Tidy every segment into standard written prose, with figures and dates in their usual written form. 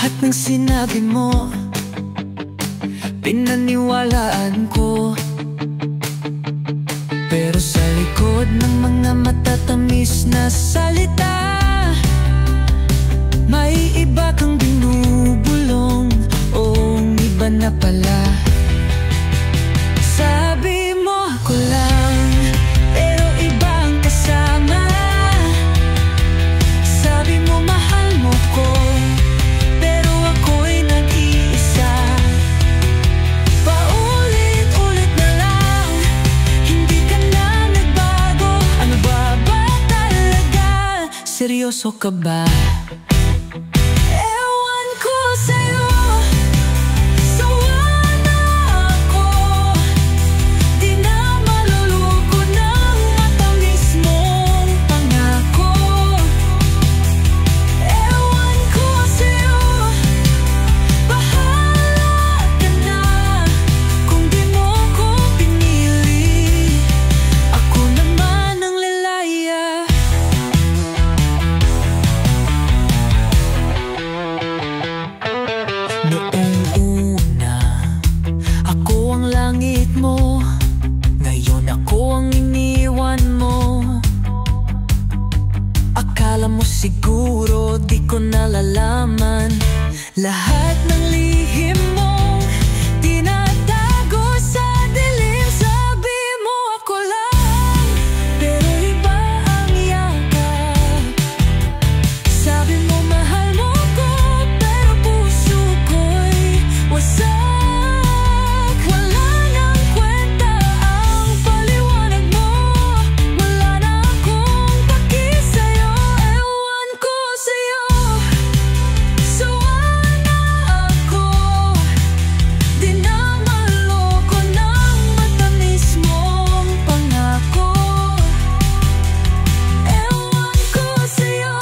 Lahat ng sinabi mo, pinaniwalaan ko. Pero sa likod ng mga matatamis na salita, may iba kang binubulong, o iba na pala. Sabi mo ako lang, pero iba ang kasama. Sabi mo mahal mo ko, pero ako'y nag-iisa. Paulit-ulit na lang, hindi ka na nagbago. Ano ba talaga? Seryoso ka ba? Ewan ko sa'yo, sawa na ako. Di na maluluko ng matamis mong pangako. Ewan ko sa'yo, bahala ka na kung di mo ko pinili. Ako naman ang lalaya. Noong una, ako ang langit mo. Ngayon ako ang iniwan mo. Akala mo siguro di ko nalalaman lahat ng lihim mong tinatago sa dilim. Sabi mo ako lang, pero iba ang yakap. Sabi mo mahal mo ko, pero puso ko'y wasak. Wala nang kwenta ang paliwanag mo. Wala na akong paki sa'yo. Ewan ko sa'yo, sawa na ako. Di na maloko ng matamis mong pangako. Ewan ko sa'yo,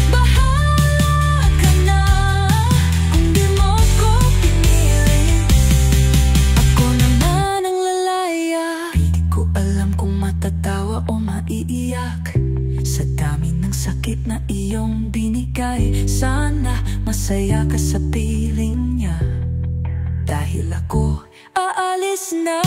bahala ka na kung di mo ko pinili. Ako naman ang lalaya. Di ko alam kung matatawa o maiiyak sa dami ng sakit na iyong binigay. Sana masaya ka sa piling niya, dahil ako aalis na.